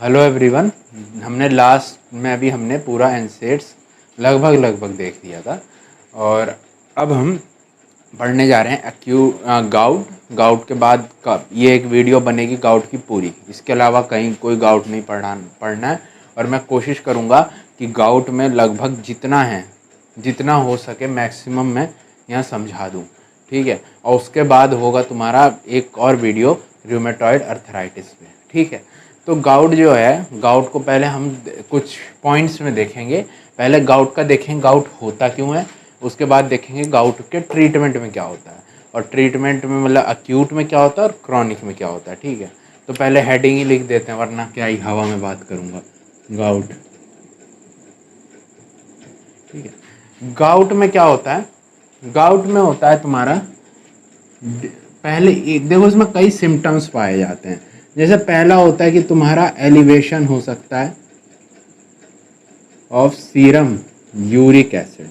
Hello everyone. हमने last में अभी हमने पूरा एनसेट्स लगभग देख लिया था और अब हम पढ़ने जा रहे हैं गाउट के बाद का ये एक वीडियो बनेगी गाउट की पूरी। इसके अलावा कहीं कोई गाउट नहीं पढ़ना है और मैं कोशिश करूँगा कि गाउट में लगभग जितना हो सके मैक्सिमम मैं यहाँ समझा दूँ, ठीक है। और उसके बाद होगा तुम्हारा एक और वीडियो रूमेटॉइड अर्थराइटिस पे, ठीक है। तो गाउट जो है, गाउट को पहले हम कुछ पॉइंट्स में देखेंगे। पहले गाउट का देखेंगे गाउट होता क्यों है, उसके बाद देखेंगे गाउट के ट्रीटमेंट में क्या होता है और ट्रीटमेंट में मतलब अक्यूट में क्या होता है और क्रॉनिक में क्या होता है, ठीक है। तो पहले हेडिंग ही लिख देते हैं वरना क्या ही हवा में बात करूँगा। गाउट, ठीक है। गाउट में क्या होता है, गाउट में होता है तुम्हारा पहले देखो इसमें कई सिम्टम्स पाए जाते हैं। जैसे पहला होता है कि तुम्हारा एलिवेशन हो सकता है ऑफ सीरम यूरिक एसिड।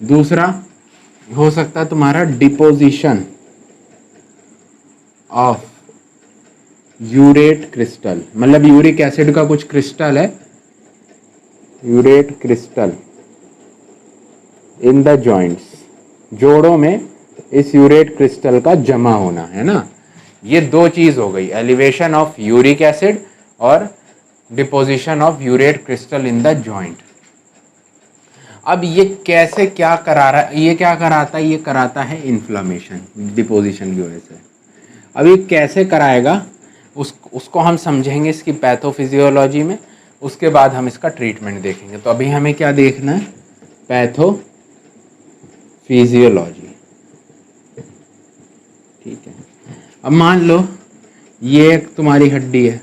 दूसरा हो सकता है तुम्हारा डिपोजिशन ऑफ यूरेट क्रिस्टल, मतलब यूरिक एसिड का कुछ क्रिस्टल है, urate crystal in the joints, जोड़ों में इस यूरेट क्रिस्टल का जमा होना है ना। ये दो चीज हो गई, एलिवेशन ऑफ यूरिक एसिड और deposition of urate crystal in the joint. अब ये कैसे क्या करा रहा है, ये क्या कराता है, ये कराता है इन्फ्लामेशन डिपोजिशन की वजह से। अब ये कैसे कराएगा उसको हम समझेंगे इसकी पैथोफिजियोलॉजी में, उसके बाद हम इसका ट्रीटमेंट देखेंगे। तो अभी हमें क्या देखना है, पैथोफिजियोलॉजी, ठीक है। अब मान लो ये एक तुम्हारी हड्डी है,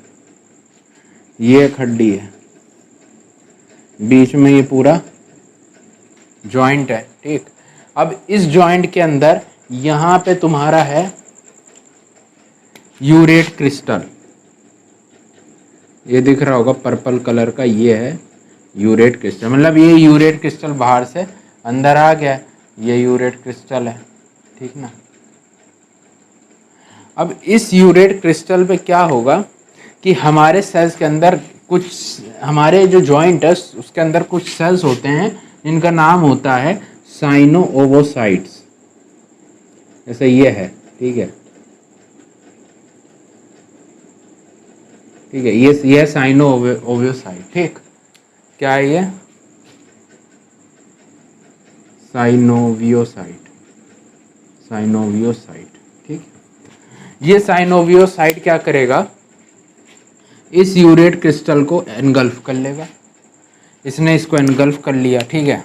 ये एक हड्डी है, बीच में ये पूरा जॉइंट है, ठीक। अब इस जॉइंट के अंदर यहां पे तुम्हारा है यूरेट क्रिस्टल, ये दिख रहा होगा पर्पल कलर का, ये है यूरेट क्रिस्टल। मतलब ये यूरेट क्रिस्टल बाहर से अंदर आ गया, ये यूरेट क्रिस्टल है, ठीक ना। अब इस यूरेट क्रिस्टल पे क्या होगा कि हमारे सेल्स के अंदर कुछ, हमारे जो जॉइंट है उसके अंदर कुछ सेल्स होते हैं जिनका नाम होता है साइनोओवोसाइट्स, जैसे ये है, ठीक है, ठीक है। ये साइनोओवोसाइट, ठीक, क्या है ये, साइनोवियोसाइट, ठीक। ये साइनोवियोसाइट क्या करेगा, इस यूरेट क्रिस्टल को एनगल्फ कर लेगा। इसने इसको एनगल्फ कर लिया, ठीक है।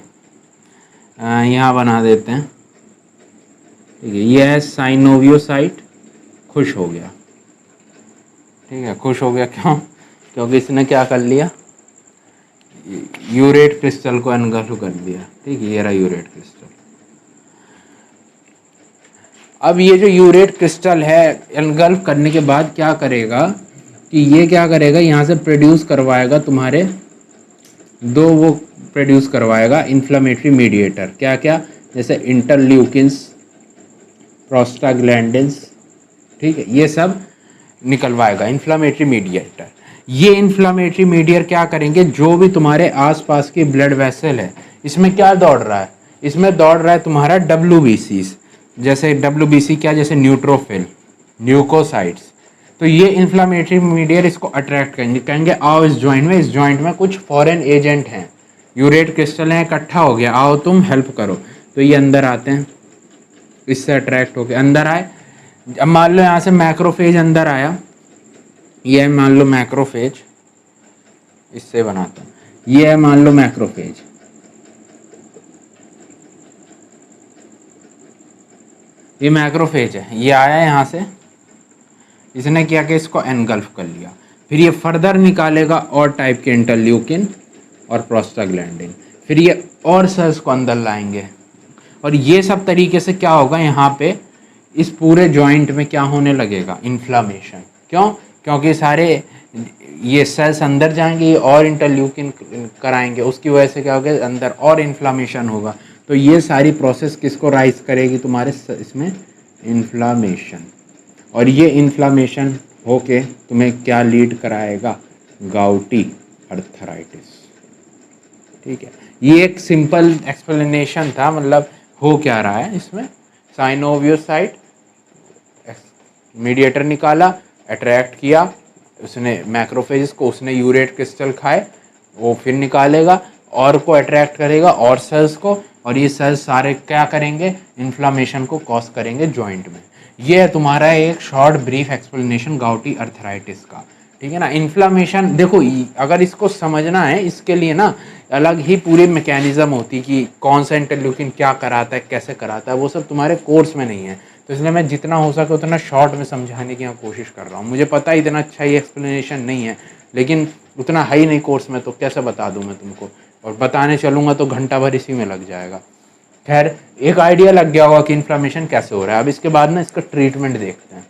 यहाँ बना देते हैं, ठीक है। ये है साइनोवियोसाइट, खुश हो गया, ठीक है। खुश हो गया क्यों, क्योंकि इसने क्या कर लिया, यूरेट क्रिस्टल को एनगल्फ कर दिया, ठीक है। ये रहा यूरेट क्रिस्टल। अब ये जो यूरेट क्रिस्टल है एनगल्फ करने के बाद क्या करेगा कि ये क्या करेगा, यहाँ से प्रोड्यूस करवाएगा तुम्हारे वो प्रोड्यूस करवाएगा इन्फ्लेमेटरी मीडिएटर। क्या क्या, जैसे इंटरल्यूकिन्स, प्रोस्टाग्लैंडिन्स, ठीक है, ये सब निकलवाएगा इन्फ्लेमेटरी मीडिएटर। ये इन्फ्लेमेटरी मीडिएटर क्या करेंगे, जो भी तुम्हारे आसपास की ब्लड वेसल है इसमें क्या दौड़ रहा है, इसमें दौड़ रहा है तुम्हारा WBCs, जैसे WBC क्या, जैसे न्यूट्रोफिल, ल्यूकोसाइट्स। तो ये इन्फ्लेमेटरी मीडिएटर इसको अट्रैक्ट करेंगे, कहेंगे आओ इस जॉइंट में कुछ फॉरेन एजेंट हैं, यूरेट क्रिस्टल हैं, इकट्ठा हो गया, आओ तुम हेल्प करो। तो ये अंदर आते हैं, इससे अट्रैक्ट होकर अंदर आए। अब मान लो यहाँ से मैक्रोफेज अंदर आया, ये मान लो मैक्रोफेज, इससे बनाता हूँ, ये है मान लो मैक्रोफेज, ये मैक्रोफेज है, ये आया यहाँ से, इसने क्या किया, इसको एनगल्फ कर लिया। फिर ये फर्दर निकालेगा और टाइप के इंटरल्यूकिन और प्रोस्टाग्लैंडिन, फिर ये और सेल्स को अंदर लाएंगे और ये सब तरीके से क्या होगा, यहाँ पे इस पूरे जॉइंट में क्या होने लगेगा, इन्फ्लामेशन। क्यों, क्योंकि सारे ये सेल्स अंदर जाएंगे और इंटरल्यूकिन कराएंगे, उसकी वजह से क्या होगा, अंदर और इन्फ्लामेशन होगा। तो ये सारी प्रोसेस किसको राइज करेगी, तुम्हारे इसमें इन्फ्लामेशन। और ये इन्फ्लामेशन होके तुम्हें क्या लीड कराएगा, गाउटी अर्थराइटिस। ठीक है, ये एक सिंपल एक्सप्लेनेशन था, मतलब हो क्या रहा है इसमें। साइनोवियोसाइट मीडिएटर निकाला, अट्रैक्ट किया उसने मैक्रोफेजेस को, उसने यूरेट क्रिस्टल खाए, वो फिर निकालेगा और को अट्रैक्ट करेगा और सेल्स को, और ये सेल्स सारे क्या करेंगे, इन्फ्लामेशन को कॉज करेंगे जॉइंट में। ये है तुम्हारा एक short brief explanation gouty arthritis का। ठीक है ना। इन्फ्लामेशन देखो, अगर इसको समझना है इसके लिए ना अलग ही पूरी मैकेनिज्म होती कि कौन सा इंटरल्यूकिन क्या कराता है, कैसे कराता है, वो सब तुम्हारे कोर्स में नहीं है। तो इसलिए मैं जितना हो सके उतना शॉर्ट में समझाने की यहाँ कोशिश कर रहा हूँ। मुझे पता है इतना अच्छा ही एक्सप्लेनेशन नहीं है, लेकिन उतना है ही नहीं कोर्स में, तो कैसे बता दूँ मैं तुमको, और बताने चलूँगा तो घंटा भर इसी में लग जाएगा। खैर, एक आइडिया लग गया होगा कि इन्फ्लामेशन कैसे हो रहा है। अब इसके बाद ना इसका ट्रीटमेंट देखते हैं।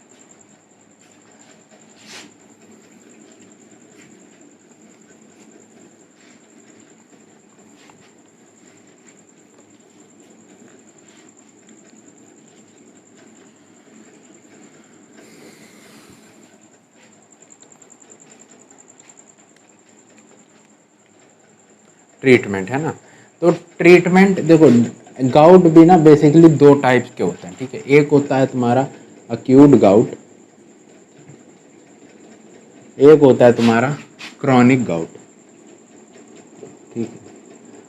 ट्रीटमेंट है ना, तो ट्रीटमेंट देखो, गाउट भी ना बेसिकली दो टाइप्स के होते हैं। ठीक है, एक होता है तुम्हारा अक्यूट गाउट, एक होता है तुम्हारा क्रॉनिक गाउट। ठीक है,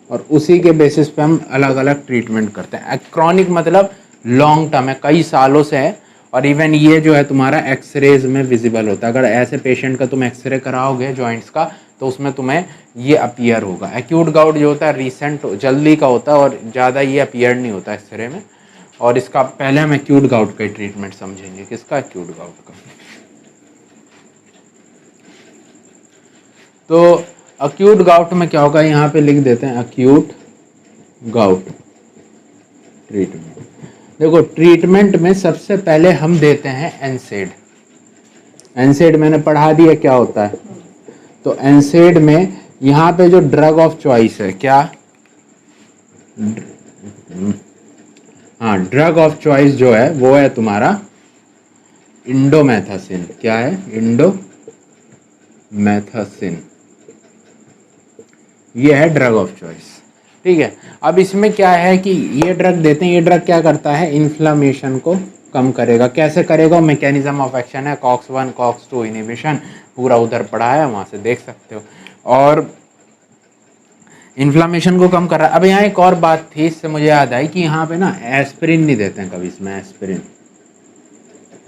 और उसी के बेसिस पे हम अलग अलग ट्रीटमेंट करते हैं। क्रॉनिक मतलब लॉन्ग टर्म है, कई सालों से है, और इवन ये जो है तुम्हारा एक्सरेज में विजिबल होता है। अगर ऐसे पेशेंट का तुम एक्सरे कराओगे जॉइंट्स का, तो उसमें तुम्हें ये अपीयर होगा। एक्यूट गाउट जो होता है रिसेंट जल्दी का होता है और ज़्यादा ये अपीयर नहीं होता एक्सरे में। और इसका पहले हम एक्यूट गाउट का ट्रीटमेंट समझेंगे। किसका? एक्यूट गाउट का। तो अक्यूट गाउट में क्या होगा, यहाँ पे लिख देते हैं अक्यूट गाउट ट्रीटमेंट। देखो, ट्रीटमेंट में सबसे पहले हम देते हैं एनसेड। एनसेड मैंने पढ़ा दिया क्या होता है। तो एनसेड में यहाँ पे जो ड्रग ऑफ चॉइस है क्या, हाँ, ड्रग ऑफ चॉइस जो है वो है तुम्हारा इंडोमेथासिन। क्या है? इंडोमेथासिन, ये है ड्रग ऑफ चॉइस। ठीक है, अब इसमें क्या है कि ये ड्रग देते हैं, ये ड्रग क्या करता है, इन्फ्लामेशन को कम करेगा। कैसे करेगा? मैकेनिज्म ऑफ एक्शन है कॉक्स 1 कॉक्स 2 इनिबिशन, पूरा उधर पड़ा है, वहां से देख सकते हो। और इन्फ्लामेशन को कम कर रहा है। अब यहाँ एक और बात थी, इससे मुझे याद आई कि यहाँ पे ना एस्पिरिन नहीं देते हैं कभी इसमें।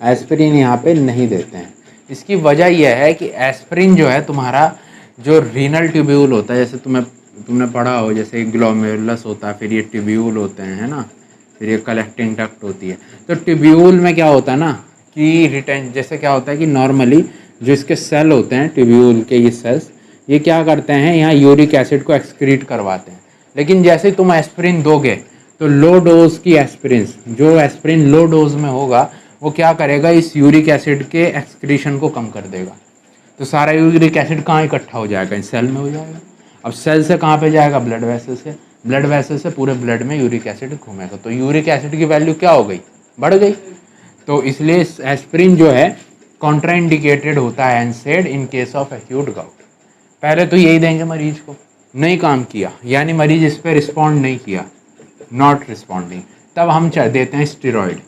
एस्पिरिन यहाँ पे नहीं देते हैं। इसकी वजह यह है कि एस्पिरिन जो है तुम्हारा जो रीनल ट्यूब्यूल होता है, जैसे तुमने पढ़ा हो, जैसे ग्लोमेरुलस होता है, फिर ये ट्यूब्यूल होते हैं, है ना, फिर ये कलेक्टिंग डक्ट होती है। तो ट्यूब्यूल में क्या होता है ना कि रिटेन, जैसे क्या होता है कि नॉर्मली जो इसके सेल होते हैं ट्यूब्यूल के, ये सेल्स ये क्या करते हैं, यहाँ यूरिक एसिड को एक्सक्रीट करवाते हैं। लेकिन जैसे तुम एस्पिरिन दोगे तो लो डोज की एस्पिरिन, जो एस्पिरिन लो डोज में होगा वो क्या करेगा, इस यूरिक एसिड के एक्सक्रीशन को कम कर देगा। तो सारा यूरिक एसिड कहाँ इकट्ठा हो जाएगा, इस सेल में हो जाएगा। अब सेल से कहाँ पे जाएगा, ब्लड वेसल से। ब्लड वेसल से पूरे ब्लड में यूरिक एसिड घूमेगा, तो यूरिक एसिड की वैल्यू क्या हो गई, बढ़ गई। तो इसलिए एस्पिरिन जो है कॉन्ट्राइंडिकेटेड होता है एनसेड in case of acute gout. पहले तो यही देंगे मरीज को, नहीं काम किया यानी मरीज इस पर रिस्पॉन्ड नहीं किया, नॉट रिस्पॉन्डिंग, तब हम देते हैं स्टेरॉइड,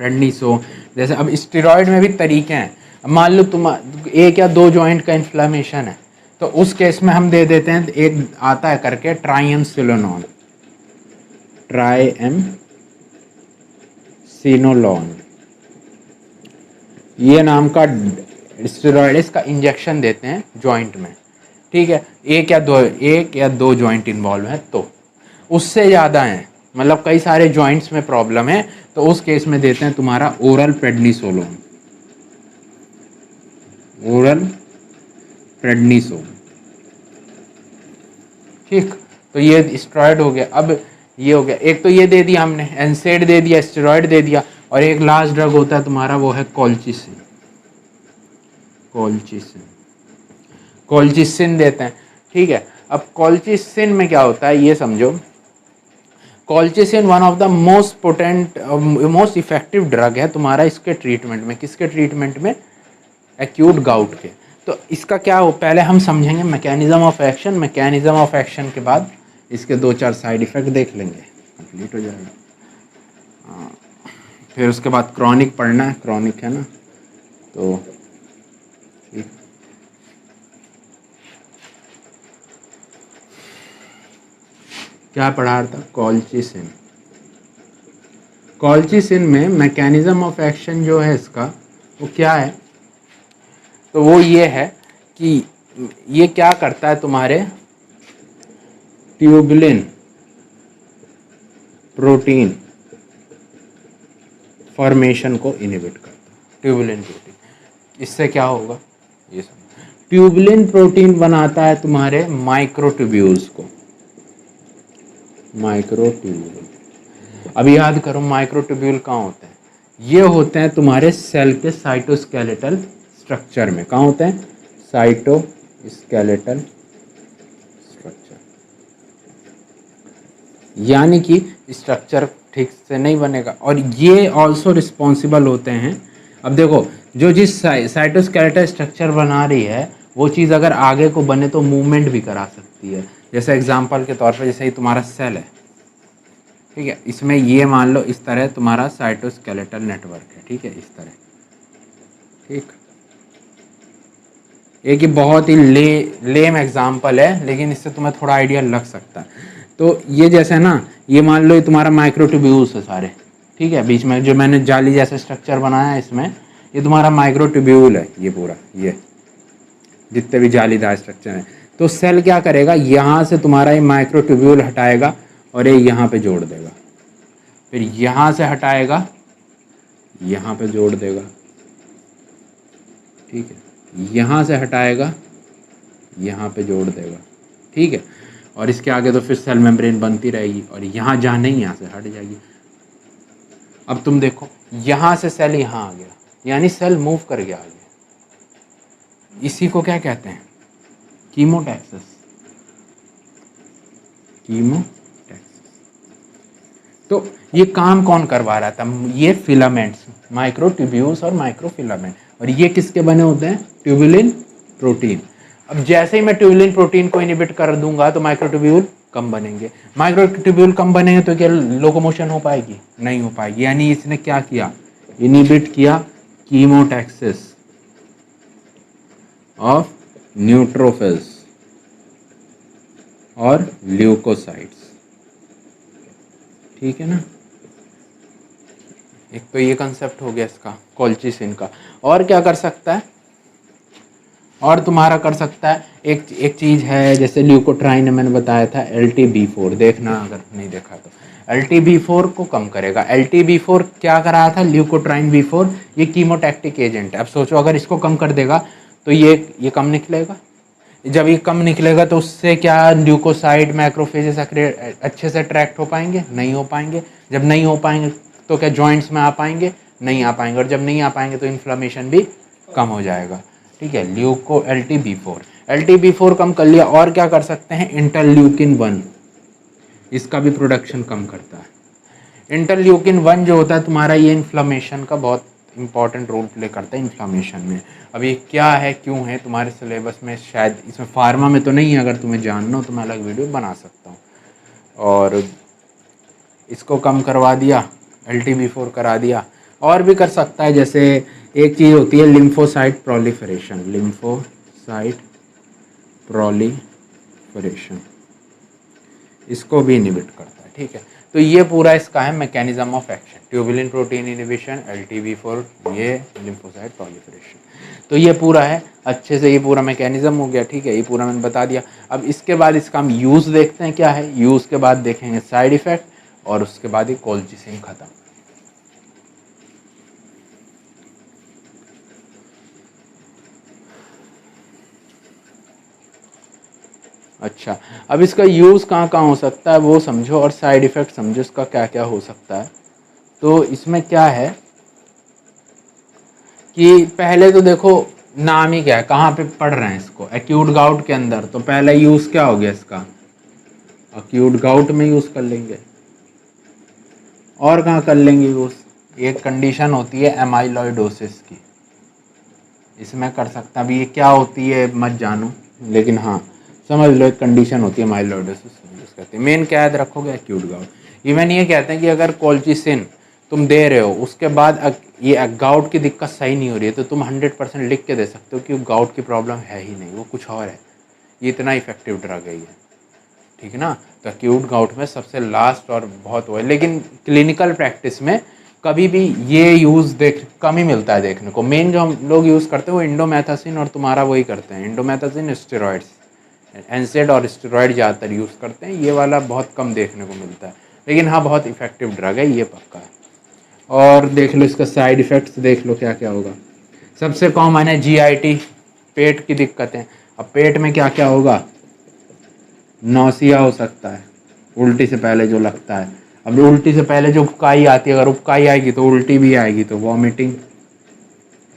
प्रेडनिसोन जैसे। अब स्टेरॉइड में भी तरीके हैं। मान लो तुम एक या दो जॉइंट का इन्फ्लामेशन है, तो उस केस में हम दे देते हैं, एक आता है करके ट्राइएमसिनोलोन, ये नाम का स्टेरॉइड, इसका इंजेक्शन देते हैं जॉइंट में। ठीक है, एक या दो जॉइंट इन्वॉल्व है, तो उससे ज़्यादा है, मतलब कई सारे जॉइंट्स में प्रॉब्लम है, तो उस केस में देते हैं तुम्हारा ओरल प्रेडनिसोलोन, ओरल प्रेडनिसोन। ठीक, तो ये स्टेरॉइड हो गया। अब ये हो गया, एक तो ये दे दिया हमने, एनसेड दे दिया, स्टेरॉइड दे दिया, और एक लास्ट ड्रग होता है तुम्हारा, वो है कोल्चिसिन। कोल्चिसिन देते हैं। ठीक है, अब कोल्चिसिन में क्या होता है ये समझो, colchicine one of the most potent most effective drug है तुम्हारा इसके ट्रीटमेंट में। किसके ट्रीटमेंट में? एक्यूट गाउट के। तो इसका क्या हो, पहले हम समझेंगे mechanism of action, mechanism of action के बाद इसके 2-4 साइड इफेक्ट देख लेंगे, कंप्लीट हो जाएगा। फिर उसके बाद क्रॉनिक पढ़ना है, क्रॉनिक है ना, तो ठीक। क्या पढ़ा था? कॉल्चिसिन। कॉल्चिसिन में मैकेनिज्म ऑफ एक्शन जो है इसका वो क्या है? तो वो ये है कि ये क्या करता है, तुम्हारे ट्यूबुलिन प्रोटीन फॉर्मेशन को इनहिबिट करता है। ट्यूबुलिन प्रोटीन, इससे क्या होगा ये सब? ट्यूबुलिन प्रोटीन बनाता है तुम्हारे माइक्रोट्यूब्यूल्स को, माइक्रोट्यूब्यूल। अब याद करो माइक्रोट्यूब्यूल कहाँ होते हैं? ये होते हैं तुम्हारे सेल के साइटोस्केलेटल स्ट्रक्चर में। कहाँ होते हैं? Cytoskeletal structure. यानी कि स्ट्रक्चर ठीक से नहीं बनेगा, और ये ऑल्सो रिस्पॉन्सिबल होते हैं। अब देखो, जो जिस साइटोस्केलेटल स्ट्रक्चर बना रही है वो चीज़ अगर आगे को बने तो मूवमेंट भी करा सकती है। जैसे एग्जांपल के तौर पर, जैसे ही तुम्हारा सेल है, ठीक है, इसमें ये मान लो इस तरह तुम्हारा साइटोस्केलेटल नेटवर्क है, ठीक है, इस तरह, ठीक। एक ये बहुत ही लेम एग्जांपल है, लेकिन इससे तुम्हें थोड़ा आइडिया लग सकता है। तो ये जैसे ना, ये मान लो ये तुम्हारा माइक्रोट्यूब्यूल्स है सारे, ठीक है, बीच में जो मैंने जाली जैसे स्ट्रक्चर बनाया है इसमें, ये तुम्हारा माइक्रोट्यूब्यूल है, ये पूरा, ये जितने भी जालीदार स्ट्रक्चर हैं। तो सेल क्या करेगा, यहाँ से तुम्हारा ये माइक्रोट्यूब्यूल हटाएगा और ये यहाँ पे जोड़ देगा, फिर यहाँ से हटाएगा, यहाँ पे जोड़ देगा, ठीक है, यहाँ से हटाएगा, यहाँ पे जोड़ देगा, ठीक है, और इसके आगे तो फिर सेल मेम्ब्रेन बनती रहेगी, और यहाँ जहाँ नहीं यहाँ से हट जाएगी। अब तुम देखो, यहाँ से सेल यहाँ आ गया, यानी सेल मूव कर गया आगे। इसी को क्या कहते हैं? कीमोटैक्सिस। कीमोटैक्सिस। तो ये काम कौन करवा रहा था? ये फिलामेंट्स, माइक्रोट्यूब्यूल्स और माइक्रोफिलामेंट, और ये किसके बने होते हैं? Tubulin protein. अब जैसे ही मैं ट्यूबुलिन प्रोटीन को इनहिबिट कर दूंगा तो माइक्रोट्यूब्यूल कम बनेंगे। माइक्रोट्यूब्यूल कम बनेंगे तो क्या लोकोमोशन हो पाएगी? नहीं हो पाएगी। यानी इसने क्या किया? इनहिबिट किया कीमोटैक्सिस ऑफ न्यूट्रोफिल्स और ल्यूकोसाइट्स, ठीक है ना। एक तो ये कंसेप्ट हो गया इसका, कॉल्चिसिन का। और क्या कर सकता है? और तुम्हारा कर सकता है एक चीज़ है, जैसे ल्यूकोट्राइन मैंने बताया था, LTB4, देखना अगर नहीं देखा तो। LTB4 को कम करेगा। LTB4 क्या कर रहा था? ल्यूकोट्राइन B4, ये कीमोटैक्टिक एजेंट है। अब सोचो अगर इसको कम कर देगा तो ये कम निकलेगा। जब ये कम निकलेगा तो उससे क्या ल्यूकोसाइट मैक्रोफेजेस अच्छे से अट्रैक्ट हो पाएंगे? नहीं हो पाएंगे। जब नहीं हो पाएंगे तो क्या जॉइंट्स में आ पाएंगे? नहीं आ पाएंगे। और जब नहीं आ पाएंगे तो इन्फ्लेमेशन भी कम हो जाएगा, ठीक है। LTB4 कम कर लिया। और क्या कर सकते हैं? इंटरल्यूकिन 1, इसका भी प्रोडक्शन कम करता है। इंटरल्यूकिन 1 जो होता है तुम्हारा, ये इन्फ्लेमेशन का बहुत इंपॉर्टेंट रोल प्ले करता है इन्फ्लेमेशन में। अब ये क्या है, क्यों है, तुम्हारे सिलेबस में शायद, इसमें फार्मा में तो नहीं है, अगर तुम्हें जानना हो तो मैं अलग वीडियो बना सकता हूँ। और इसको कम करवा दिया, LTB4 करा दिया। और भी कर सकता है, जैसे एक चीज़ होती है लिम्फोसाइट प्रोलिफरेशन, लिम्फोसाइट प्रोलिफरेशन, इसको भी इनहिबिट करता है, ठीक है। तो ये पूरा इसका है mechanism of action, tubulin protein inhibition, LTB4, ये लिम्फोसाइट प्रोलिफरेशन। तो ये पूरा है अच्छे से, ये पूरा मैकेनिज्म हो गया, ठीक है, ये पूरा मैंने बता दिया। अब इसके बाद इसका हम यूज़ देखते हैं क्या है। यूज़ के बाद देखेंगे साइड इफ़ेक्ट, और उसके बाद ये कॉल्चिसिन खत्म। अच्छा, अब इसका यूज़ कहाँ कहाँ हो सकता है वो समझो, और साइड इफ़ेक्ट समझो इसका क्या क्या हो सकता है। तो इसमें क्या है कि पहले तो देखो नाम ही क्या है, कहाँ पे पढ़ रहे हैं इसको, एक्यूट गाउट के अंदर। तो पहला यूज़ क्या हो गया इसका? एक्यूट गाउट में यूज़ कर लेंगे, और कहाँ कर लेंगे यूज़, एक कंडीशन होती है एमाइलॉइडोसिस की, इसमें कर सकता। अभी ये क्या होती है मत जानो, लेकिन हाँ समझ लो एक कंडीशन होती है एमाइलॉइडोसिस यूज़ करते हैं। मेन क्या याद रखोगे, एक्यूट गाउट। इवन ये कहते हैं कि अगर कोल्चिसिन तुम दे रहे हो, उसके बाद ये गाउट की दिक्कत सही नहीं हो रही है, तो तुम 100% लिख के दे सकते हो कि गाउट की प्रॉब्लम है ही नहीं, वो कुछ और है। ये इतना इफेक्टिव ड्रग है ये, ठीक है ना। तो एक्यूट गाउट में सबसे लास्ट और बहुत वो है, लेकिन क्लिनिकल प्रैक्टिस में कभी भी ये यूज़ कम ही मिलता है देखने को। मेन जो हम लोग यूज़ करते हैं वो इंडोमेथासिन और तुम्हारा वही करते हैं, इंडोमेथासिन स्टेरॉइड्स, एनसेड और स्टेरॉइड ज़्यादातर यूज़ करते हैं। ये वाला बहुत कम देखने को मिलता है, लेकिन हाँ बहुत इफेक्टिव ड्रग है ये, पक्का है। और देख लो इसका साइड इफ़ेक्ट्स, देख लो क्या क्या होगा। सबसे कॉमन है GIT, पेट की दिक्कतें। अब पेट में क्या क्या होगा, नौसिया हो सकता है, उल्टी से पहले जो लगता है। अब उल्टी से पहले जो उबकाई आती है, अगर उबकाई आएगी तो उल्टी भी आएगी, तो वॉमिटिंग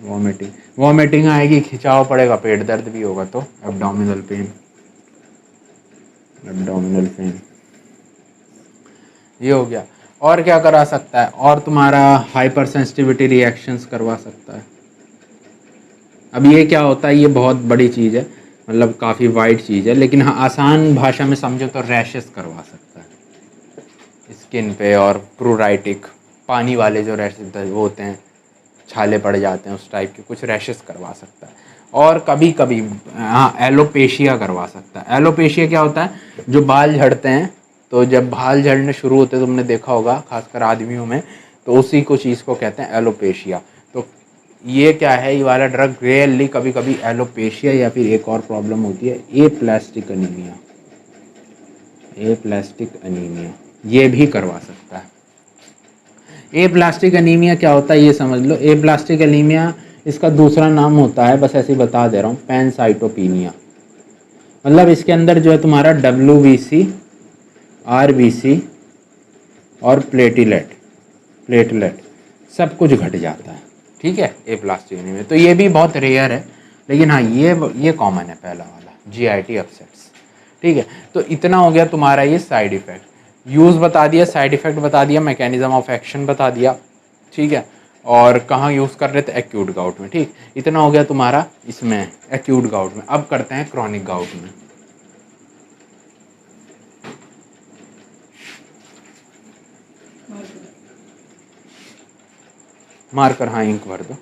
वॉमिटिंग वॉमिटिंग आएगी, खिंचाव पड़ेगा, पेट दर्द भी होगा, तो एब्डोमिनल पेन, एब्डोमिनल पेन ये हो गया। और क्या करा सकता है, और तुम्हारा हाइपर सेंसिटिविटी रिएक्शंस करवा सकता है। अब ये क्या होता है, ये बहुत बड़ी चीज़ है, मतलब काफ़ी वाइड चीज़ है, लेकिन हाँ आसान भाषा में समझो तो रैशेस करवा सकता है स्किन पे, और प्रूराइटिक पानी वाले जो रैशेस वो होते हैं, छाले पड़ जाते हैं, उस टाइप के कुछ रैशेस करवा सकता है। और कभी कभी हाँ एलोपेशिया करवा सकता है। एलोपेशिया क्या होता है, जो बाल झड़ते हैं, तो जब बाल झड़ने शुरू होते हैं, तुमने देखा होगा खासकर आदमियों में, तो उसी को चीज़ को कहते हैं एलोपेशिया। तो ये क्या है, ये वाला ड्रग रियली कभी कभी एलोपेशिया या फिर एक और प्रॉब्लम होती है एप्लास्टिक अनीमिया, एप्लास्टिक अनीमिया ये भी करवा सकता है। एप्लास्टिक अनीमिया क्या होता है ये समझ लो। एप्लास्टिक अनीमिया इसका दूसरा नाम होता है, बस ऐसे ही बता दे रहा हूँ, पैनसाइटोपीनिया। मतलब इसके अंदर जो है तुम्हारा WBC, RBC और प्लेटलेट सब कुछ घट जाता है, ठीक है, एप्लास्टिक अनीमिया। तो ये भी बहुत रेयर है, लेकिन हाँ ये कॉमन है पहला वाला, GIT अपसेट्स, ठीक है। तो इतना हो गया तुम्हारा ये साइड इफेक्ट, यूज़ बता दिया, साइड इफेक्ट बता दिया, मैकेनिज्म ऑफ एक्शन बता दिया, ठीक है, और कहाँ यूज़ कर रहे थे, एक्यूट गाउट में, ठीक। इतना हो गया तुम्हारा इसमें एक्यूट गाउट में। अब करते हैं क्रॉनिक गाउट में। मार्कर, हाँ इंक भर दो।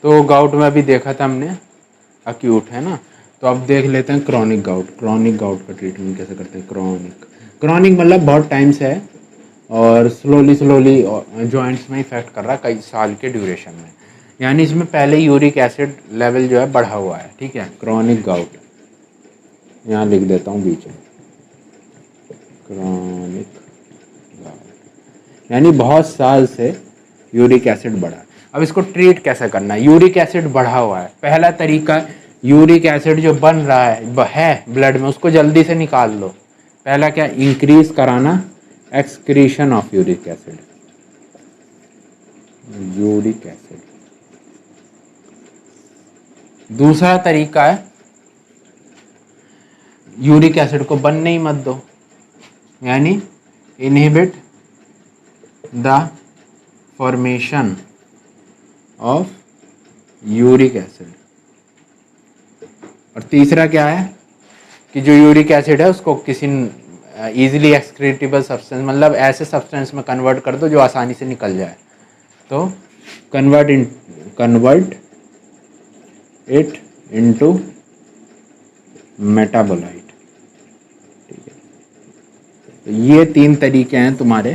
तो गाउट में अभी देखा था हमने अक्यूट, है ना। तो अब देख लेते हैं क्रॉनिक गाउट। क्रॉनिक गाउट का ट्रीटमेंट कैसे करते हैं। क्रॉनिक मतलब बहुत टाइम से है और स्लोली जॉइंट्स में इफेक्ट कर रहा है कई साल के ड्यूरेशन में, यानी इसमें पहले यूरिक एसिड लेवल जो है बढ़ा हुआ है, ठीक है। क्रॉनिक गाउट यहाँ लिख देता हूँ बीच में, क्रॉनिक गाउट यानी बहुत साल से यूरिक एसिड बढ़ा। अब इसको ट्रीट कैसे करना है। यूरिक एसिड बढ़ा हुआ है, पहला तरीका यूरिक एसिड जो बन रहा है ब्लड में, उसको जल्दी से निकाल लो। पहला क्या, इंक्रीज कराना excretion of uric acid, uric acid. दूसरा तरीका है यूरिक एसिड को बनने ही मत दो, यानी inhibit the formation of uric acid. और तीसरा क्या है कि जो यूरिक एसिड है उसको किसी इजीली एक्सक्रीटेबल सब्सटेंस, मतलब ऐसे सब्सटेंस में कन्वर्ट कर दो जो आसानी से निकल जाए। तो कन्वर्ट इट इनटू मेटाबोलाइट, ठीक है। तो ये तीन तरीके हैं तुम्हारे,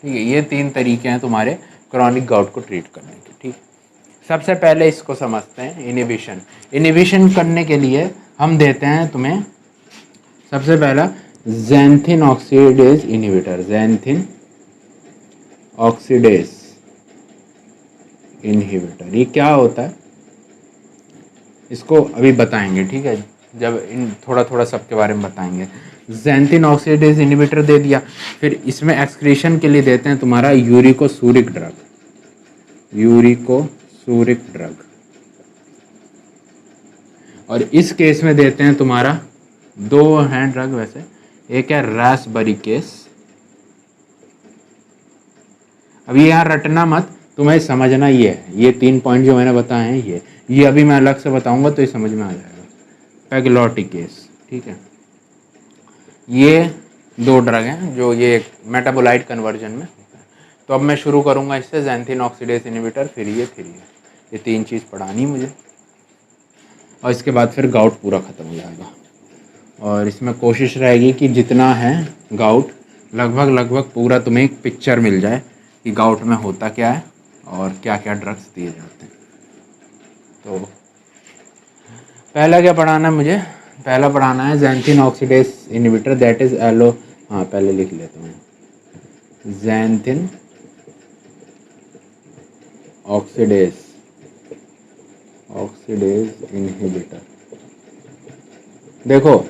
ठीक है, ये तीन तरीके हैं तुम्हारे क्रॉनिक गाउट को ट्रीट करने के, ठीक। सबसे पहले इसको समझते हैं इनहिबिशन। इनहिबिशन करने के लिए हम देते हैं तुम्हें सबसे पहला xanthine oxidase inhibitor, xanthine oxidase inhibitor, ये क्या होता है इसको अभी बताएंगे, ठीक है, जब इन थोड़ा थोड़ा सबके बारे में बताएंगे। ज़ैंथिन ऑक्सीडेज इनहिबिटर दे दिया, फिर इसमें एक्सक्रीशन के लिए देते हैं तुम्हारा यूरिकोसूरिक ड्रग, यूरिकोसूरिक ड्रग, और इस केस में देते हैं तुम्हारा दो हैं ड्रग वैसे, एक है रासबेरिकेस। अब ये यहाँ रटना मत, तुम्हें समझना ये है, ये 3 पॉइंट जो मैंने बताए हैं ये अभी मैं अलग से बताऊंगा तो ये समझ में आ जाएगा। पेग्लोटिकेस, ठीक है, ये 2 ड्रग हैं जो ये मेटाबोलाइट कन्वर्जन में होता है। तो अब मैं शुरू करूंगा इससे, ज़ैंथिन ऑक्सीडेज इनहिबिटर, फिर ये 3 चीज़ पढ़ानी मुझे, और इसके बाद फिर गाउट पूरा ख़त्म हो जाएगा। और इसमें कोशिश रहेगी कि जितना है गाउट लगभग पूरा तुम्हें एक पिक्चर मिल जाए कि गाउट में होता क्या है और क्या क्या ड्रग्स दिए जाते हैं। तो पहला क्या पढ़ाना है मुझे, पहला पढ़ाना है xanthine oxidase inhibitor, that is allo, हाँ पहले लिख लेता हूँ, ज़ैंथिन ऑक्सीडेज इनहिबिटर। देखो,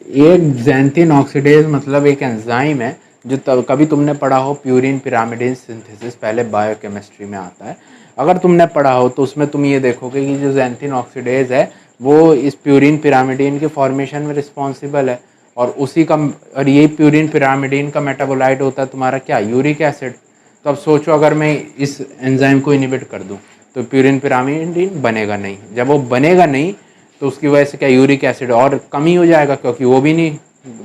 एक ज़ैंथिन ऑक्सीडेज मतलब एक एंजाइम है जो कभी तुमने पढ़ा हो प्यूरिन पिरामिडीन सिंथेसिस, पहले बायोकेमिस्ट्री में आता है। अगर तुमने पढ़ा हो तो उसमें तुम ये देखोगे कि जो ज़ैंथिन ऑक्सीडेज है वो इस प्यूरिन पिरामिडीन के फॉर्मेशन में रिस्पॉन्सिबल है, और उसी का, और ये प्यूरिन पिरामिडीन का मेटाबोलाइट होता है तुम्हारा क्या, यूरिक एसिड। तो अब सोचो अगर मैं इस एंजाइम को इनहिबिट कर दूं तो प्यूरिन पिरामिडीन बनेगा नहीं, जब वो बनेगा नहीं तो उसकी वजह से क्या, यूरिक एसिड और कमी हो जाएगा, क्योंकि वो भी नहीं,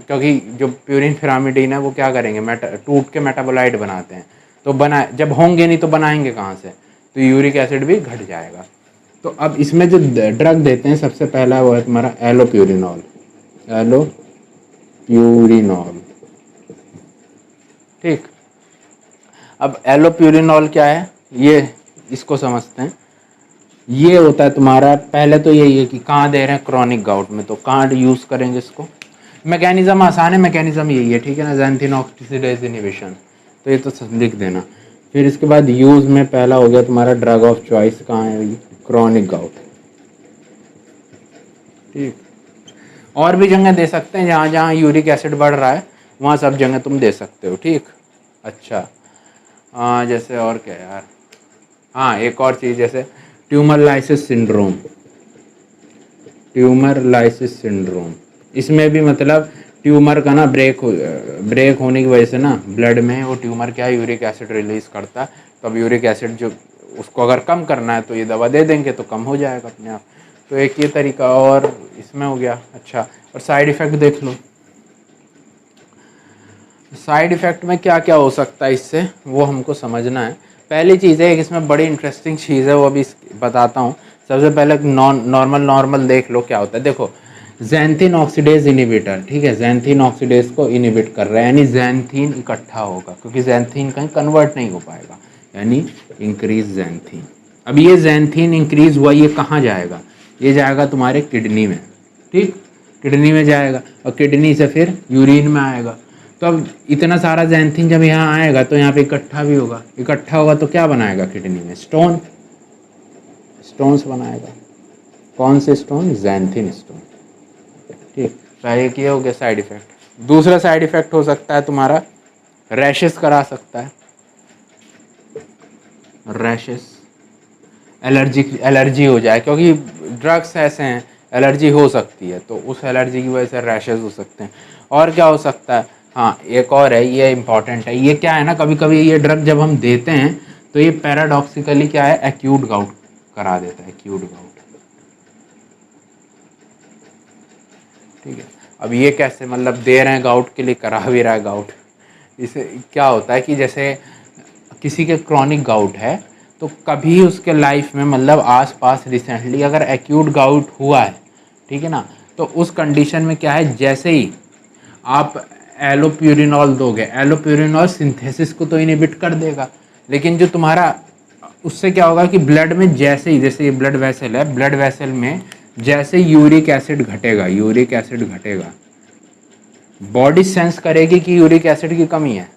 क्योंकि जो प्यूरिन पिरामिडीन है वो क्या करेंगे, टूट के मेटाबोलाइट बनाते हैं, तो बना जब होंगे नहीं तो बनाएंगे कहाँ से, तो यूरिक एसिड भी घट जाएगा। तो अब इसमें जो ड्रग देते हैं सबसे पहला वो है तुम्हारा एलोप्यूरिनॉल, एलोप्यूरिनॉल, ठीक। अब एलोप्यूरिनॉल क्या है, ये इसको समझते हैं। ये होता है तुम्हारा, पहले तो यही है कि कहाँ दे रहे हैं, क्रॉनिक गाउट में, तो कहाँ यूज़ करेंगे इसको, मैकेनिज्म आसान है, मैकेनिज्म यही है, ठीक है ना, ज़ैंथिन ऑक्सीडेज इनहिबिशन, तो ये तो लिख देना। फिर इसके बाद यूज़ में पहला हो गया तुम्हारा ड्रग ऑफ चॉइस, कहाँ है, क्रॉनिक गाउट, ठीक। और भी जगह दे सकते हैं, जहाँ जहाँ यूरिक एसिड बढ़ रहा है वहाँ सब जगह तुम दे सकते हो, ठीक। अच्छा, जैसे और क्या यार, हाँ एक और चीज़, जैसे ट्यूमर लाइसिस सिंड्रोम, इसमें भी मतलब ट्यूमर का ना ब्रेक होने की वजह से ना ब्लड में वो ट्यूमर क्या है, यूरिक एसिड रिलीज़ करता है, तो अब यूरिक एसिड जो उसको अगर कम करना है तो ये दवा दे देंगे तो कम हो जाएगा अपने आप। तो एक ये तरीका और इसमें हो गया। अच्छा, और साइड इफ़ेक्ट देख लो, साइड इफ़ेक्ट में क्या क्या हो सकता है इससे, वो हमको समझना है। पहली चीज़ है, एक इसमें बड़ी इंटरेस्टिंग चीज़ है, वो अभी बताता हूँ। सबसे पहले नॉर्मल देख लो क्या होता है। देखो, ज़ैंथिन ऑक्सीडेज इनहिबिटर, ठीक है, ज़ैंथिन ऑक्सीडेज को इनहिबिट कर रहा है, यानी ज़ैंथिन इकट्ठा होगा, क्योंकि ज़ैंथिन कहीं कन्वर्ट नहीं हो पाएगा, यानी इंक्रीज ज़ैंथिन। अब ये ज़ैंथिन इंक्रीज हुआ, ये कहाँ जाएगा, ये जाएगा तुम्हारे किडनी में, ठीक, किडनी में जाएगा, और किडनी से फिर यूरिन में आएगा। तो अब इतना सारा ज़ैंथिन जब यहाँ आएगा तो यहाँ पे इकट्ठा भी होगा, इकट्ठा होगा तो क्या बनाएगा किडनी में, स्टोन्स बनाएगा। कौन से स्टोन, ज़ैंथिन स्टोन, ठीक। पहले ये हो गया साइड इफ़ेक्ट। दूसरा साइड इफ़ेक्ट हो सकता है तुम्हारा, रैशेस करा सकता है, रैशेस, एलर्जी हो जाए, क्योंकि ड्रग्स ऐसे हैं एलर्जी हो सकती है, तो उस एलर्जी की वजह से रैशेस हो सकते हैं। और क्या हो सकता है, हाँ एक और है, ये इंपॉर्टेंट है। ये क्या है ना, कभी कभी ये ड्रग जब हम देते हैं तो ये पैराडॉक्सिकली क्या है, एक्यूट गाउट करा देता है, एक्यूट गाउट, ठीक है। अब ये कैसे, मतलब दे रहे हैं गाउट के लिए, करा भी रहा है गाउट। इसे क्या होता है कि जैसे किसी के क्रॉनिक गाउट है तो कभी उसके लाइफ में, मतलब आसपास रिसेंटली अगर एक्यूट गाउट हुआ है, ठीक है ना, तो उस कंडीशन में क्या है, जैसे ही आप एलोप्यूरिनॉल दोगे, एलोप्यूरिनॉल सिंथेसिस को तो इनहिबिट कर देगा, लेकिन जो तुम्हारा उससे क्या होगा कि ब्लड में जैसे ही, जैसे ये ब्लड वेसल है, ब्लड वेसल में जैसे यूरिक एसिड घटेगा, बॉडी सेंस करेगी कि यूरिक एसिड की कमी है,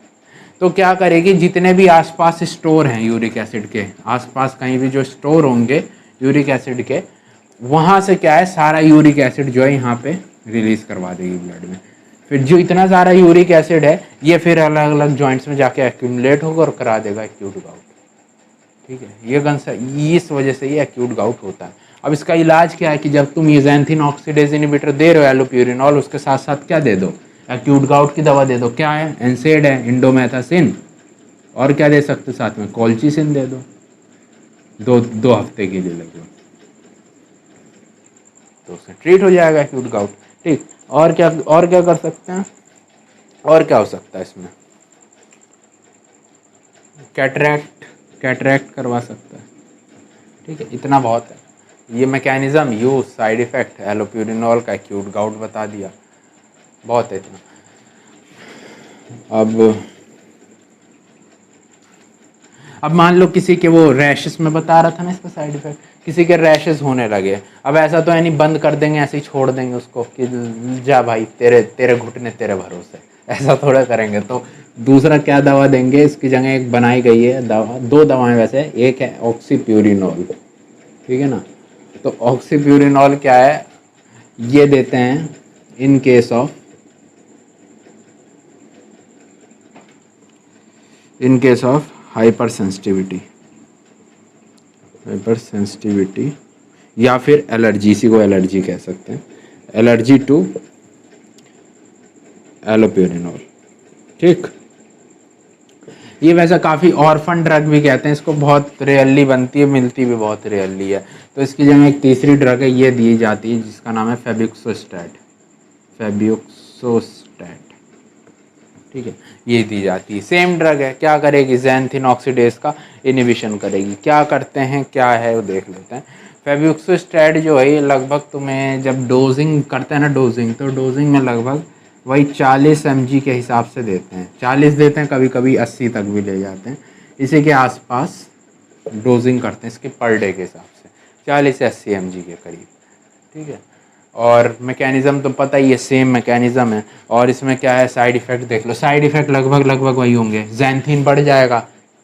तो क्या करेगी, जितने भी आसपास स्टोर हैं यूरिक एसिड के, आसपास कहीं भी जो स्टोर होंगे यूरिक एसिड के, वहाँ से क्या है सारा यूरिक एसिड जो है यहाँ पे रिलीज करवा देगी ब्लड में। फिर जो इतना सारा यूरिक एसिड है ये फिर अलग अलग जॉइंट्स में जाके एक्यूमुलेट होगा और करा देगा एक्यूट गाउट। ठीक है, ये इस वजह से ये एक्यूट गाउट होता है। अब इसका इलाज क्या है कि जब तुम ज़ैंथिन ऑक्सीडेज इनहिबिटर दे रहे हो एलोप्यूरिनॉल, उसके साथ साथ क्या दे दो, एक्यूट गाउट की दवा दे दो। क्या है, एनसेड है, इंडोमेथासिन, और क्या दे सकते साथ में, कोल्चिसिन दे दो, दो हफ्ते के लिए लगभग, तो उससे ट्रीट हो जाएगा एक्यूट गाउट। ठीक, और क्या कर सकते हैं, और क्या हो सकता है इसमें, कैटरैक्ट करवा सकता है। ठीक है, इतना बहुत है। ये mechanism, use, side effect allopurinol का, एक्यूट गाउट बता दिया, बहुत है इतना। अब मान लो किसी के वो रैशेस में बता रहा था ना इसका साइड इफेक्ट, किसी के रैशेस होने लगे। अब ऐसा तो है नहीं बंद कर देंगे, ऐसे ही छोड़ देंगे उसको कि जा भाई तेरे घुटने तेरे भरोसे, ऐसा थोड़ा करेंगे। तो दूसरा क्या दवा देंगे, इसकी जगह एक बनाई गई है दवा, दो दवाएं वैसे, एक है ऑक्सीप्यूरिनॉल, ठीक है ना। तो ऑक्सीप्यूरिनॉल क्या है, ये देते हैं in case of hyper sensitivity या फिर एलर्जी, इसी को एलर्जी कह सकते हैं, एलर्जी टू एलोप्यूरिनॉल। ठीक, ये वैसे काफ़ी ऑर्फन ड्रग भी कहते हैं इसको, बहुत रेयरली बनती है, मिलती भी बहुत रेयरली है। तो इसकी जगह एक तीसरी ड्रग है, ये दी जाती है जिसका नाम है फेब्यूक्सोस्टैट। ठीक है, ये दी जाती है, सेम ड्रग है। क्या करेगी, ज़ैंथिन ऑक्सीडेज का इनहिबिशन करेगी। क्या करते हैं, क्या है वो देख लेते हैं। फेब्यूक्सोस्टैट जो है ये लगभग तुम्हें जब डोजिंग करते हैं ना, तो डोजिंग में लगभग वही 40 mg के हिसाब से देते हैं, 40 देते हैं, कभी कभी 80 तक भी ले जाते हैं। इसी के आसपास डोजिंग करते हैं इसके पर डे के हिसाब से, 40 से 80 mg के करीब। ठीक है, और मैकेनिज़्म तो पता ही है, सेम मैकेनिज़्म है। और इसमें क्या है, साइड इफ़ेक्ट देख लो, साइड इफ़ेक्ट लगभग वही होंगे। ज़ैंथिन बढ़ जाएगा,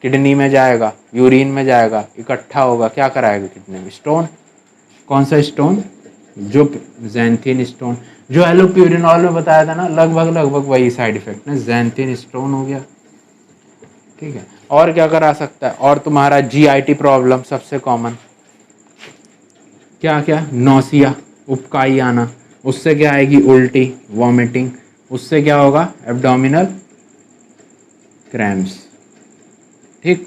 किडनी में जाएगा, यूरिन में जाएगा, इकट्ठा होगा, क्या कराएगा किडनी में, स्टोन। कौन सा स्टोन, जो ज़ैंथिन स्टोन, जो एलोप्यूरिनॉल में बताया था ना, लगभग वही साइड इफ़ेक्ट ना, ज़ैंथिन स्टोन हो गया। ठीक है, और क्या करा सकता है, और तुम्हारा GIT प्रॉब्लम सबसे कॉमन, क्या नौसिया, उपकाई आना, उससे क्या आएगी, उल्टी, वॉमिटिंग, उससे क्या होगा, एब्डोमिनल क्रैम्प्स। ठीक,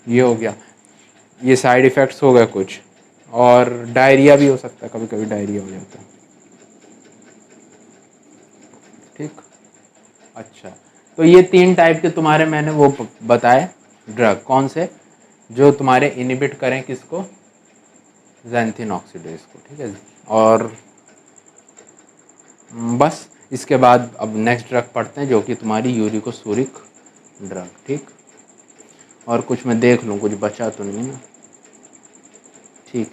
ये हो गया, ये साइड इफ़ेक्ट्स हो गए कुछ। और डायरिया भी हो सकता है, कभी कभी डायरिया हो जाता है। ठीक, अच्छा, तो ये 3 टाइप के तुम्हारे मैंने वो बताए ड्रग, कौन से, जो तुम्हारे इनहिबिट करें किसको, ज़ैंथिन ऑक्सीडेज को। ठीक है, और बस इसके बाद अब नेक्स्ट ड्रग पढ़ते हैं जो कि तुम्हारी यूरिकोसूरिक ड्रग। ठीक, और कुछ मैं देख लूँ कुछ बचा तो नहीं है। ठीक,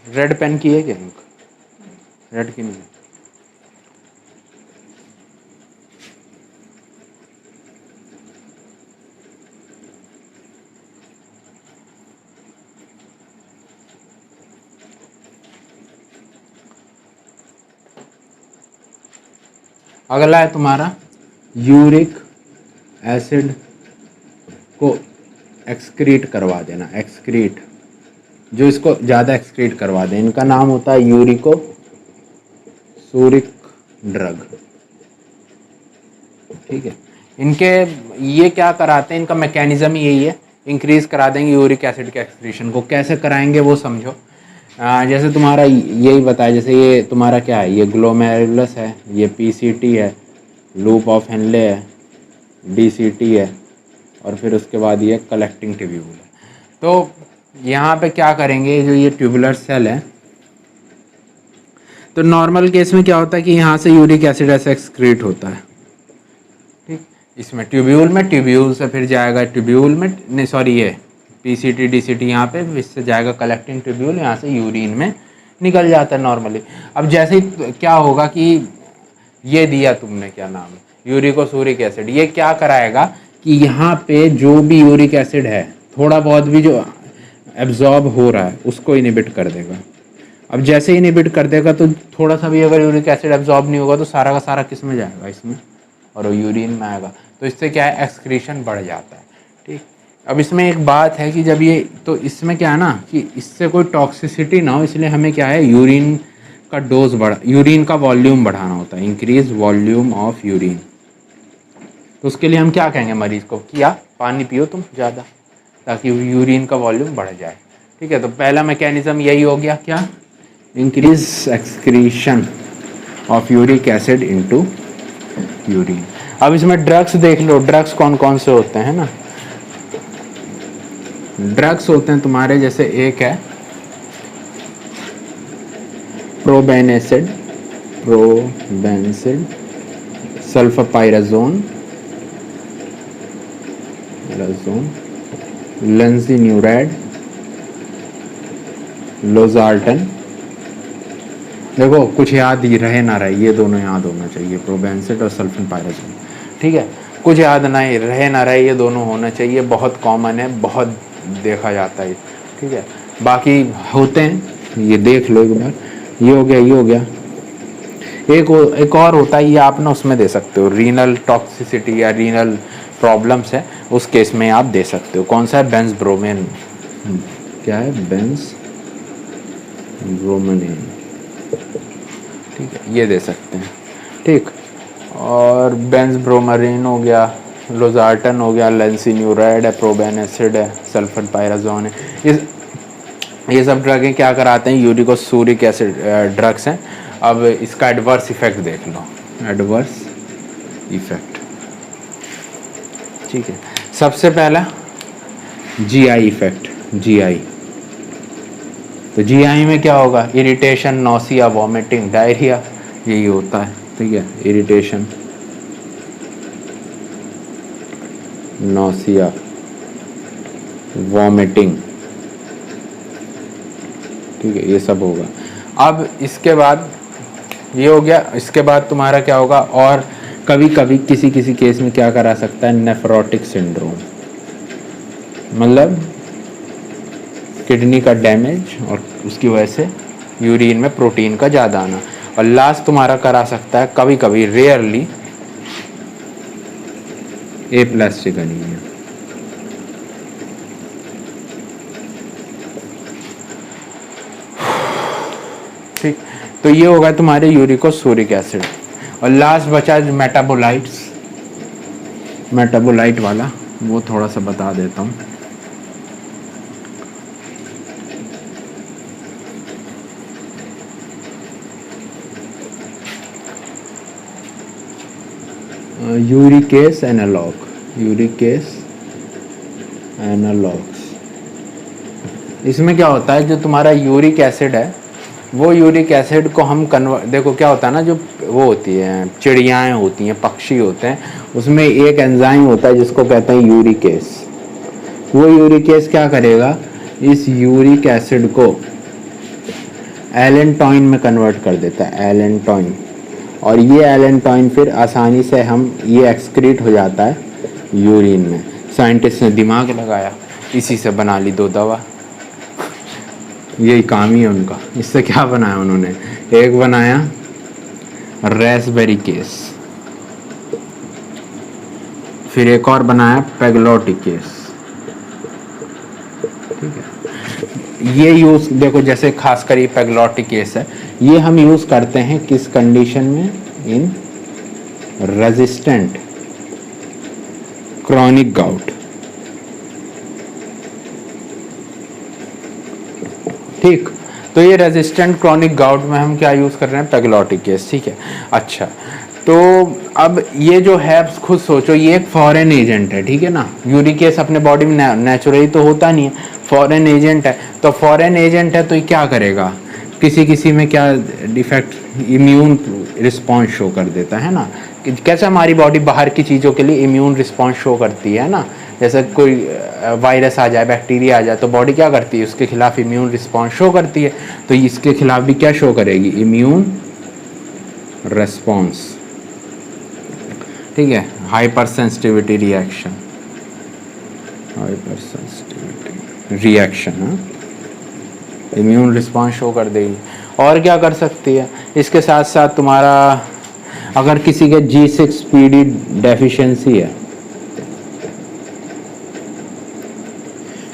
रेड पेन की है क्या, रेड की नहीं, अगला है तुम्हारा यूरिक एसिड को एक्सक्रीट करवा देना, एक्सक्रीट, जो इसको ज़्यादा एक्सक्रीट करवा दें, इनका नाम होता है यूरिकोसूरिक ड्रग। ठीक है, इनके ये क्या कराते हैं, इनका मैकेनिज्म ही यही है, इंक्रीज करा देंगे यूरिक एसिड के एक्सक्रीशन को। कैसे कराएंगे वो समझो। जैसे तुम्हारा यही बताया, जैसे ये तुम्हारा क्या है, ये ग्लोमेरुलस है, ये PCT है, लूप ऑफ हेनले है, DCT है, और फिर उसके बाद ये कलेक्टिंग ट्यूब्यूल है। तो यहाँ पे क्या करेंगे, जो ये ट्यूबुलर सेल है, तो नॉर्मल केस में क्या होता है कि यहाँ से यूरिक एसिड ऐसे एक्सक्रीट होता है। ठीक, इसमें ट्यूब्यूल से फिर जाएगा ट्यूब्यूल में, नहीं सॉरी, ये पीसीटी डीसीटी यहाँ पे, इससे जाएगा कलेक्टिंग ट्यूब्यूल, यहाँ से यूरिन में निकल जाता है नॉर्मली। अब जैसे ही क्या होगा कि ये दिया तुमने क्या नाम, यूरिकोसूरिक एसिड, ये क्या कराएगा कि यहाँ पे जो भी यूरिक एसिड है थोड़ा बहुत भी जो एब्जॉर्ब हो रहा है उसको इनिबिट कर देगा। अब जैसे ही इनिबिट कर देगा तो थोड़ा सा भी अगर यूरिक एसिड एब्जॉर्ब नहीं होगा तो सारा का सारा किस में जाएगा, इसमें, और वो यूरिन में आएगा। तो इससे क्या है, एक्सक्रीशन बढ़ जाता है। ठीक, अब इसमें एक बात है कि जब ये, तो इसमें क्या है ना कि इससे कोई टॉक्सिसिटी ना हो, इसलिए हमें क्या है, यूरिन का डोज यूरिन का वॉल्यूम बढ़ाना होता है, इंक्रीज वॉल्यूम ऑफ यूरिन। तो उसके लिए हम क्या कहेंगे मरीज को कि आप पानी पियो तुम ज़्यादा, ताकि यूरिन का वॉल्यूम बढ़ जाए। ठीक है, तो पहला मैकेनिज्म यही हो गया, क्या, increase excretion of uric acid into urine. अब इसमें ड्रग्स देख लो, ड्रग्स कौन कौन से होते हैं ना। ड्रग्स होते हैं तुम्हारे, जैसे एक है प्रोबेनेसिड, सल्फापाइराजोन, लेंसिन्यूरैड, लोजार्टन। देखो कुछ याद ही रहे ना रहे, ये दोनों याद होना चाहिए, प्रोबेनेसिड और सल्फापाइराजोन। ठीक है, कुछ याद ना रहे ना रहे, ये दोनों होना चाहिए, बहुत कॉमन है, बहुत देखा जाता है। ठीक है, बाकी होते हैं, ये देख लो एक बार, ये हो गया, ये हो गया। एक और होता है, ये आप ना उसमें दे सकते हो, रीनल टॉक्सिसिटी या रीनल प्रॉब्लम्स है उस केस में आप दे सकते हो। कौन सा है, बेंजब्रोमेन, क्या है, बेंजब्रोमेन। ठीक है, ये दे सकते हैं। ठीक, और बेंजब्रोमेरिन हो गया, लोजार्टन हो गया, लेंसिन्यूरैड है, प्रोबेनेसिड है, सल्फापाइराजोन है। ये सब ड्रग क्या कराते हैं, यूरिकोसूरिक एसिड ड्रग्स हैं। अब इसका एडवर्स इफेक्ट देख लो, एडवर्स इफेक्ट। ठीक है, सबसे पहला जीआई इफेक्ट, जीआई। तो जीआई में क्या होगा, इरिटेशन, नौसिया, वॉमिटिंग, डायरिया, यही होता है। ठीक है, इरिटेशन, नौसिया, वॉमिटिंग। ठीक है, ये सब होगा। अब इसके बाद ये हो गया, इसके बाद तुम्हारा क्या होगा, और कभी कभी किसी किसी केस में क्या करा सकता है, नेफ्रोटिक सिंड्रोम, मतलब किडनी का डैमेज और उसकी वजह से यूरिन में प्रोटीन का ज़्यादा आना। और लास्ट तुम्हारा करा सकता है कभी कभी, रेयरली, एप्लास्टिक एनीमिया। ठीक, तो ये होगा तुम्हारे यूरिकोसूरिक एसिड। और लास्ट बचा मेटाबोलाइट्स, मेटाबोलाइट वाला, वो थोड़ा सा बता देता हूँ। यूरिकेस एनालॉग, यूरिकेस एनालॉग्स। इसमें क्या होता है, जो तुम्हारा यूरिक एसिड है, वो यूरिक एसिड को हम देखो क्या होता है ना, जो वो होती है, चिड़ियाएँ होती हैं, पक्षी होते हैं, उसमें एक एंजाइम होता है जिसको कहते हैं यूरिकेस। वो यूरिकेस क्या करेगा, इस यूरिक एसिड को एलेंटोइन में कन्वर्ट कर देता है, एलेंटोइन। और ये एलेंटोइन फिर आसानी से ये एक्सक्रीट हो जाता है यूरिन में। साइंटिस्ट ने दिमाग लगाया, इसी से बना ली 2 दवा। यही काम ही है उनका। इससे क्या बनाया उन्होंने, एक बनाया रेस्बेरी केस, फिर एक और बनाया पेग्लोटिकेस। ठीक है, ये यूज देखो, जैसे खासकर ये पेग्लोटिकेस है, ये हम यूज करते हैं किस कंडीशन में, इन रेजिस्टेंट क्रॉनिक गाउट। ठीक, तो ये रेजिस्टेंट क्रॉनिक गाउट में हम क्या यूज कर रहे हैं, पेग्लोटिकेस। ठीक है, अच्छा, तो अब ये जो है खुद सोचो, ये एक फॉरेन एजेंट है। ठीक है ना, यूरिकेस अपने बॉडी में नेचुरली तो होता नहीं है, फॉरेन एजेंट है। तो फॉरेन एजेंट है तो ये क्या करेगा, किसी किसी में क्या डिफेक्ट, इम्यून रिस्पॉन्स शो कर देता है ना। कैसे हमारी बॉडी बाहर की चीज़ों के लिए इम्यून रिस्पॉन्स शो करती है ना, जैसे कोई वायरस आ जाए, बैक्टीरिया आ जाए, तो बॉडी क्या करती है, उसके खिलाफ इम्यून रिस्पॉन्स शो करती है। तो इसके खिलाफ भी क्या शो करेगी, इम्यून रेस्पॉन्स, ठीक है। Hyper sensitivity reaction, hyper sensitivity reaction, immune response show कर देगी। और क्या कर सकती है, इसके साथ साथ तुम्हारा अगर किसी के G6PD डेफिशिएंसी है,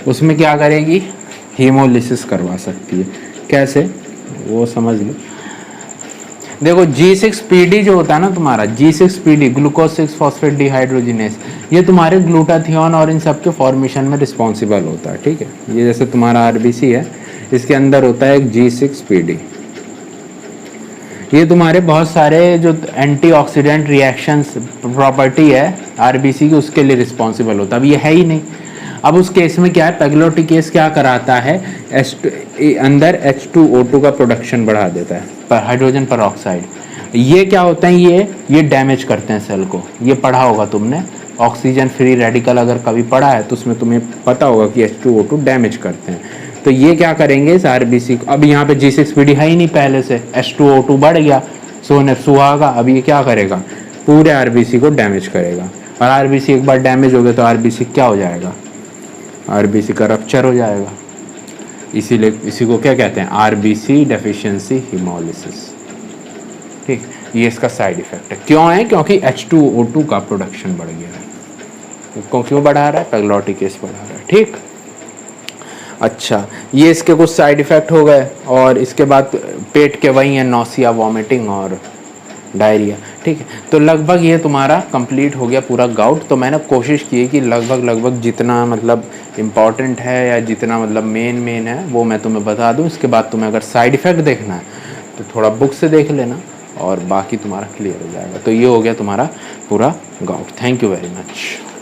उसमें क्या करेगी, हीमोलिसिस करवा सकती है। कैसे, वो समझ लो। देखो G6PD जो होता है ना तुम्हारा, G6PD ग्लूकोज 6 फॉस्फेट डिहाइड्रोजिनेस, ये तुम्हारे ग्लूटाथियोन और इन सब के फॉर्मेशन में रिस्पॉन्सिबल होता है, ठीक है। ये जैसे तुम्हारा आरबीसी है, इसके अंदर होता है एक G6PD। ये तुम्हारे बहुत सारे जो एंटीऑक्सीडेंट रिएक्शंस प्रॉपर्टी है आरबीसी की, उसके लिए रिस्पॉन्सिबल होता है। अब ये है ही नहीं। अब उस केस में क्या है, पेग्लोटिकेस क्या कराता है, अंदर H2O2 का प्रोडक्शन बढ़ा देता है, पर हाइड्रोजन पेरोक्साइड। ये क्या होता है, ये डैमेज करते हैं सेल को। ये पढ़ा होगा तुमने, ऑक्सीजन फ्री रेडिकल अगर कभी पढ़ा है तो उसमें तुम्हें पता होगा कि H2O2 डैमेज करते हैं। तो ये क्या करेंगे इस आरबीसी को, अब यहाँ पे G6PD है ही नहीं पहले से, H2O2 बढ़ गया, सोने सुहागा, अब ये क्या करेगा, पूरे आरबीसी को डैमेज करेगा। और आरबीसी एक बार डैमेज हो गया तो आरबीसी क्या हो जाएगा, आरबीसी का रप्चर हो जाएगा। इसीलिए इसी को क्या कहते हैं, आरबीसी डेफिशिएंसी हीमोलिसिस, ठीक। ये इसका साइड इफेक्ट है। क्यों है, क्योंकि H2O2 का प्रोडक्शन बढ़ गया है। क्यों बढ़ा रहा है, पेग्लोटिकेस बढ़ा रहा है, ठीक। अच्छा, ये इसके कुछ साइड इफेक्ट हो गए। और इसके बाद पेट के वही है, नौसिया, वॉमिटिंग और डायरिया, ठीक है। तो लगभग ये तुम्हारा कंप्लीट हो गया पूरा गाउट। तो मैंने कोशिश की है कि लगभग जितना मतलब इम्पॉर्टेंट है या जितना मतलब मेन है वो मैं तुम्हें बता दूं। इसके बाद तुम्हें अगर साइड इफ़ेक्ट देखना है तो थोड़ा बुक से देख लेना और बाकी तुम्हारा क्लियर हो जाएगा। तो ये हो गया तुम्हारा पूरा gout. Thank you very much.